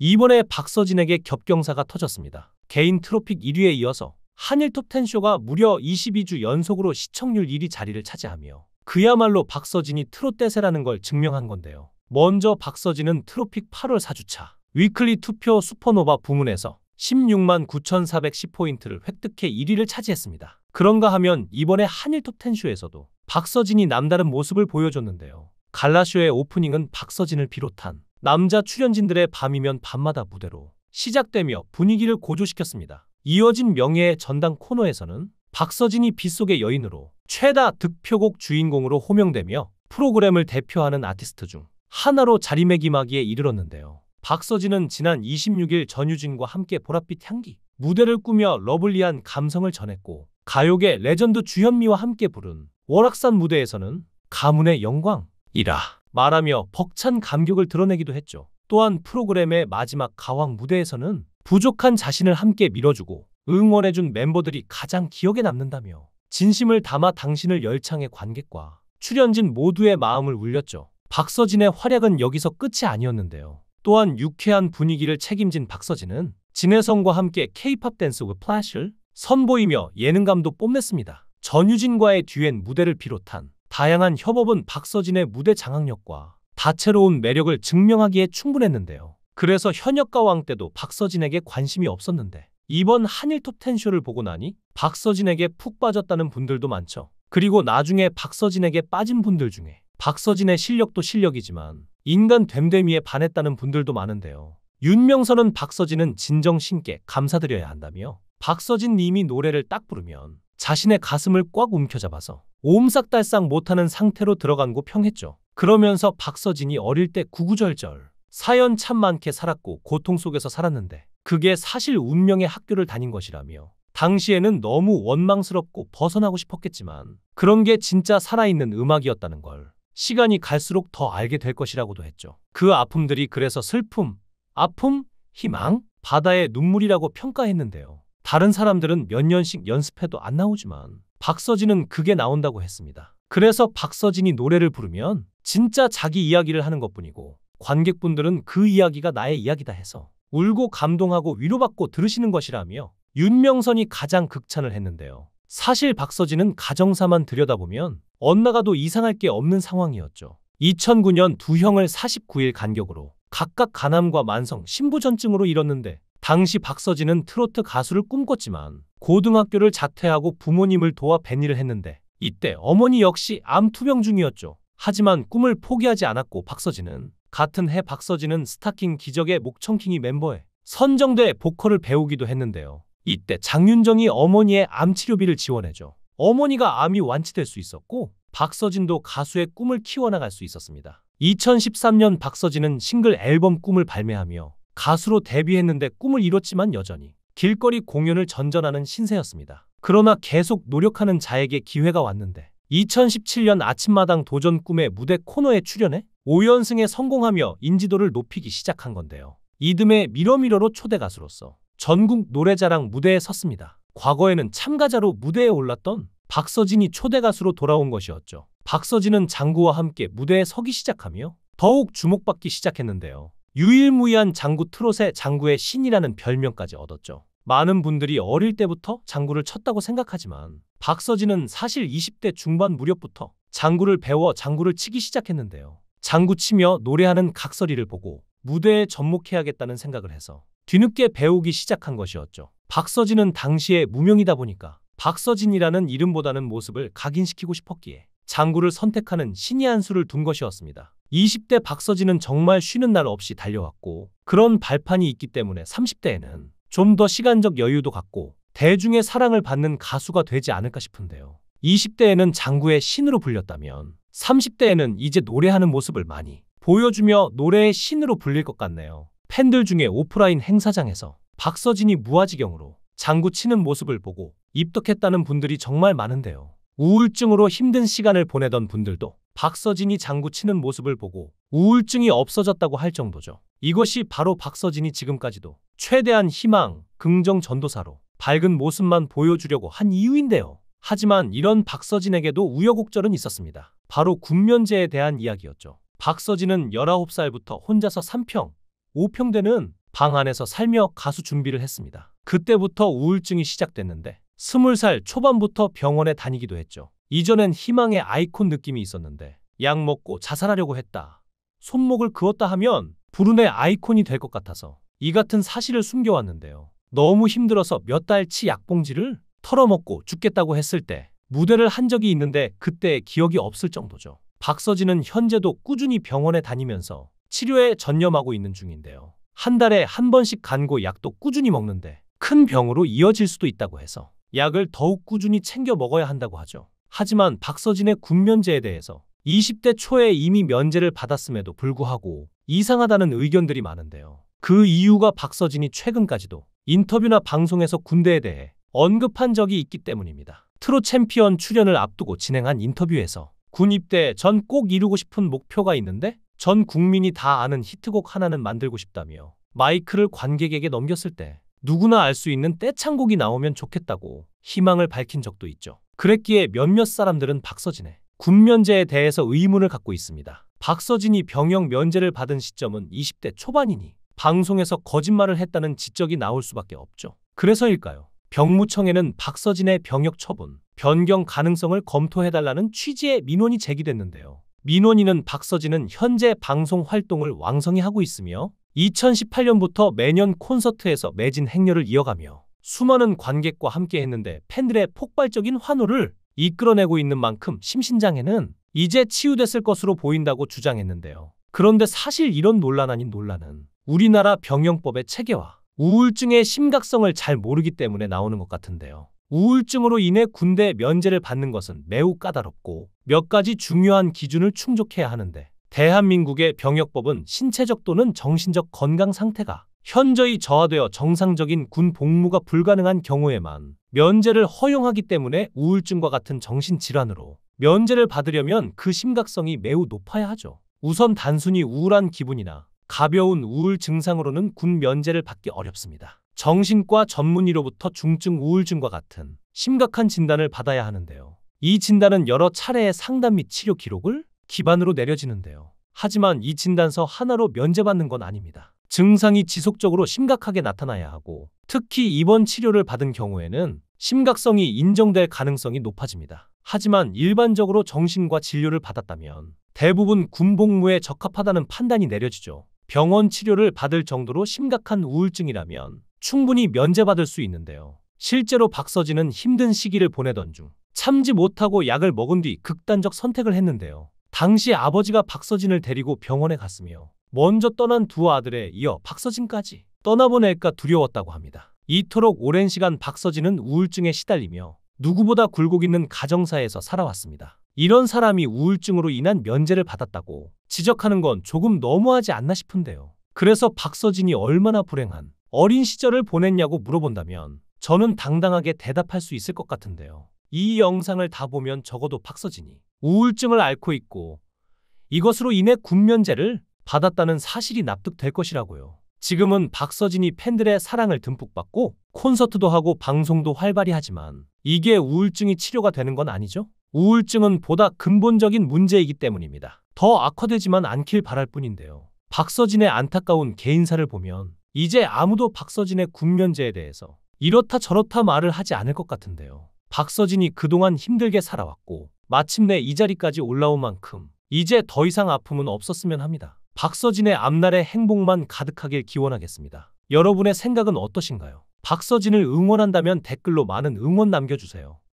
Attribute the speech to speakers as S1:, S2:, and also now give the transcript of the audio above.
S1: 이번에 박서진에게 겹경사가 터졌습니다. 개인 트로픽 1위에 이어서 한일 톱10쇼가 무려 22주 연속으로 시청률 1위 자리를 차지하며 그야말로 박서진이 트롯대세라는 걸 증명한 건데요. 먼저 박서진은 트로픽 8월 4주차 위클리 투표 슈퍼노바 부문에서 16만 9,410포인트를 획득해 1위를 차지했습니다. 그런가 하면 이번에 한일 톱10쇼에서도 박서진이 남다른 모습을 보여줬는데요. 갈라쇼의 오프닝은 박서진을 비롯한 남자 출연진들의 밤이면 밤마다 무대로 시작되며 분위기를 고조시켰습니다. 이어진 명예의 전당 코너에서는 박서진이 빗속의 여인으로 최다 득표곡 주인공으로 호명되며 프로그램을 대표하는 아티스트 중 하나로 자리매김하기에 이르렀는데요. 박서진은 지난 26일 전유진과 함께 보랏빛 향기 무대를 꾸며 러블리한 감성을 전했고 가요계 레전드 주현미와 함께 부른 월악산 무대에서는 가문의 영광이라 말하며 벅찬 감격을 드러내기도 했죠. 또한 프로그램의 마지막 가왕 무대에서는 부족한 자신을 함께 밀어주고 응원해준 멤버들이 가장 기억에 남는다며 진심을 담아 당신을 열창의 관객과 출연진 모두의 마음을 울렸죠. 박서진의 활약은 여기서 끝이 아니었는데요. 또한 유쾌한 분위기를 책임진 박서진은 진혜성과 함께 K-팝 댄스 위 플래시를 선보이며 예능감도 뽐냈습니다. 전유진과의 듀엣 무대를 비롯한 다양한 협업은 박서진의 무대 장악력과 다채로운 매력을 증명하기에 충분했는데요. 그래서 현역가왕 때도 박서진에게 관심이 없었는데 이번 한일 톱10쇼를 보고 나니 박서진에게 푹 빠졌다는 분들도 많죠. 그리고 나중에 박서진에게 빠진 분들 중에 박서진의 실력도 실력이지만 인간 됨됨이에 반했다는 분들도 많은데요. 윤명선은 박서진은 진정신께 감사드려야 한다며 박서진 님이 노래를 딱 부르면 자신의 가슴을 꽉 움켜잡아서 옴싹달싹 못하는 상태로 들어간고 평했죠. 그러면서 박서진이 어릴 때 구구절절 사연 참 많게 살았고 고통 속에서 살았는데 그게 사실 운명의 학교를 다닌 것이라며 당시에는 너무 원망스럽고 벗어나고 싶었겠지만 그런 게 진짜 살아있는 음악이었다는 걸 시간이 갈수록 더 알게 될 것이라고도 했죠. 그 아픔들이 그래서 슬픔, 아픔, 희망, 바다의 눈물이라고 평가했는데요. 다른 사람들은 몇 년씩 연습해도 안 나오지만 박서진은 그게 나온다고 했습니다. 그래서 박서진이 노래를 부르면 진짜 자기 이야기를 하는 것뿐이고 관객분들은 그 이야기가 나의 이야기다 해서 울고 감동하고 위로받고 들으시는 것이라며 윤명선이 가장 극찬을 했는데요. 사실 박서진은 가정사만 들여다보면 엇나가도 이상할 게 없는 상황이었죠. 2009년 두 형을 49일 간격으로 각각 간암과 만성 신부전증으로 잃었는데 당시 박서진은 트로트 가수를 꿈꿨지만 고등학교를 자퇴하고 부모님을 도와 뱃일을 했는데 이때 어머니 역시 암 투병 중이었죠. 하지만 꿈을 포기하지 않았고 박서진은 같은 해 박서진은 스타킹 기적의 목청킹이 멤버에 선정돼 보컬을 배우기도 했는데요. 이때 장윤정이 어머니의 암 치료비를 지원해줘 어머니가 암이 완치될 수 있었고 박서진도 가수의 꿈을 키워나갈 수 있었습니다. 2013년 박서진은 싱글 앨범 꿈을 발매하며 가수로 데뷔했는데 꿈을 이뤘지만 여전히 길거리 공연을 전전하는 신세였습니다. 그러나 계속 노력하는 자에게 기회가 왔는데 2017년 아침마당 도전 꿈의 무대 코너에 출연해 5연승에 성공하며 인지도를 높이기 시작한 건데요. 이듬해 미러미러로 초대 가수로서 전국 노래자랑 무대에 섰습니다. 과거에는 참가자로 무대에 올랐던 박서진이 초대 가수로 돌아온 것이었죠. 박서진은 장구와 함께 무대에 서기 시작하며 더욱 주목받기 시작했는데요. 유일무이한 장구 트롯의 장구의 신이라는 별명까지 얻었죠. 많은 분들이 어릴 때부터 장구를 쳤다고 생각하지만 박서진은 사실 20대 중반 무렵부터 장구를 배워 장구를 치기 시작했는데요. 장구 치며 노래하는 각설이를 보고 무대에 접목해야겠다는 생각을 해서 뒤늦게 배우기 시작한 것이었죠. 박서진은 당시에 무명이다 보니까 박서진이라는 이름보다는 모습을 각인시키고 싶었기에 장구를 선택하는 신의 한 수를 둔 것이었습니다. 20대 박서진은 정말 쉬는 날 없이 달려왔고 그런 발판이 있기 때문에 30대에는 좀 더 시간적 여유도 갖고 대중의 사랑을 받는 가수가 되지 않을까 싶은데요. 20대에는 장구의 신으로 불렸다면 30대에는 이제 노래하는 모습을 많이 보여주며 노래의 신으로 불릴 것 같네요. 팬들 중에 오프라인 행사장에서 박서진이 무아지경으로 장구 치는 모습을 보고 입덕했다는 분들이 정말 많은데요. 우울증으로 힘든 시간을 보내던 분들도 박서진이 장구 치는 모습을 보고 우울증이 없어졌다고 할 정도죠. 이것이 바로 박서진이 지금까지도 최대한 희망, 긍정 전도사로 밝은 모습만 보여주려고 한 이유인데요. 하지만 이런 박서진에게도 우여곡절은 있었습니다. 바로 군면제에 대한 이야기였죠. 박서진은 19살부터 혼자서 3평, 5평 되는 방 안에서 살며 가수 준비를 했습니다. 그때부터 우울증이 시작됐는데 20살 초반부터 병원에 다니기도 했죠. 이전엔 희망의 아이콘 느낌이 있었는데 약 먹고 자살하려고 했다, 손목을 그었다 하면 불운의 아이콘이 될 것 같아서 이 같은 사실을 숨겨왔는데요. 너무 힘들어서 몇 달치 약봉지를 털어먹고 죽겠다고 했을 때 무대를 한 적이 있는데 그때의 기억이 없을 정도죠. 박서진은 현재도 꾸준히 병원에 다니면서 치료에 전념하고 있는 중인데요. 한 달에 한 번씩 간고 약도 꾸준히 먹는데 큰 병으로 이어질 수도 있다고 해서 약을 더욱 꾸준히 챙겨 먹어야 한다고 하죠. 하지만 박서진의 군면제에 대해서 20대 초에 이미 면제를 받았음에도 불구하고 이상하다는 의견들이 많은데요. 그 이유가 박서진이 최근까지도 인터뷰나 방송에서 군대에 대해 언급한 적이 있기 때문입니다. 트롯 챔피언 출연을 앞두고 진행한 인터뷰에서 군 입대 전 꼭 이루고 싶은 목표가 있는데 전 국민이 다 아는 히트곡 하나는 만들고 싶다며 마이크를 관객에게 넘겼을 때 누구나 알 수 있는 떼창곡이 나오면 좋겠다고 희망을 밝힌 적도 있죠. 그랬기에 몇몇 사람들은 박서진의 군면제에 대해서 의문을 갖고 있습니다. 박서진이 병역 면제를 받은 시점은 20대 초반이니 방송에서 거짓말을 했다는 지적이 나올 수밖에 없죠. 그래서일까요? 병무청에는 박서진의 병역 처분, 변경 가능성을 검토해달라는 취지의 민원이 제기됐는데요. 민원인은 박서진은 현재 방송 활동을 왕성히 하고 있으며 2018년부터 매년 콘서트에서 매진 행렬을 이어가며 수많은 관객과 함께 했는데 팬들의 폭발적인 환호를 이끌어내고 있는 만큼 심신장애는 이제 치유됐을 것으로 보인다고 주장했는데요. 그런데 사실 이런 논란 아닌 논란은 우리나라 병영법의 체계와 우울증의 심각성을 잘 모르기 때문에 나오는 것 같은데요. 우울증으로 인해 군대 면제를 받는 것은 매우 까다롭고 몇 가지 중요한 기준을 충족해야 하는데 대한민국의 병역법은 신체적 또는 정신적 건강 상태가 현저히 저하되어 정상적인 군 복무가 불가능한 경우에만 면제를 허용하기 때문에 우울증과 같은 정신질환으로 면제를 받으려면 그 심각성이 매우 높아야 하죠. 우선 단순히 우울한 기분이나 가벼운 우울 증상으로는 군 면제를 받기 어렵습니다. 정신과 전문의로부터 중증 우울증과 같은 심각한 진단을 받아야 하는데요. 이 진단은 여러 차례의 상담 및 치료 기록을 기반으로 내려지는데요. 하지만 이 진단서 하나로 면제받는 건 아닙니다. 증상이 지속적으로 심각하게 나타나야 하고 특히 입원 치료를 받은 경우에는 심각성이 인정될 가능성이 높아집니다. 하지만 일반적으로 정신과 진료를 받았다면 대부분 군복무에 적합하다는 판단이 내려지죠. 병원 치료를 받을 정도로 심각한 우울증이라면 충분히 면제받을 수 있는데요. 실제로 박서진은 힘든 시기를 보내던 중 참지 못하고 약을 먹은 뒤 극단적 선택을 했는데요. 당시 아버지가 박서진을 데리고 병원에 갔으며 먼저 떠난 두 아들에 이어 박서진까지 떠나보낼까 두려웠다고 합니다. 이토록 오랜 시간 박서진은 우울증에 시달리며 누구보다 굴곡 있는 가정사에서 살아왔습니다. 이런 사람이 우울증으로 인한 면제를 받았다고 지적하는 건 조금 너무하지 않나 싶은데요. 그래서 박서진이 얼마나 불행한 어린 시절을 보냈냐고 물어본다면 저는 당당하게 대답할 수 있을 것 같은데요. 이 영상을 다 보면 적어도 박서진이 우울증을 앓고 있고 이것으로 인해 군면제를 받았다는 사실이 납득될 것이라고요. 지금은 박서진이 팬들의 사랑을 듬뿍 받고 콘서트도 하고 방송도 활발히 하지만 이게 우울증이 치료가 되는 건 아니죠? 우울증은 보다 근본적인 문제이기 때문입니다. 더 악화되지만 않길 바랄 뿐인데요. 박서진의 안타까운 개인사를 보면 이제 아무도 박서진의 군면제에 대해서 이렇다 저렇다 말을 하지 않을 것 같은데요. 박서진이 그동안 힘들게 살아왔고 마침내 이 자리까지 올라온 만큼 이제 더 이상 아픔은 없었으면 합니다. 박서진의 앞날에 행복만 가득하길 기원하겠습니다. 여러분의 생각은 어떠신가요? 박서진을 응원한다면 댓글로 많은 응원 남겨주세요.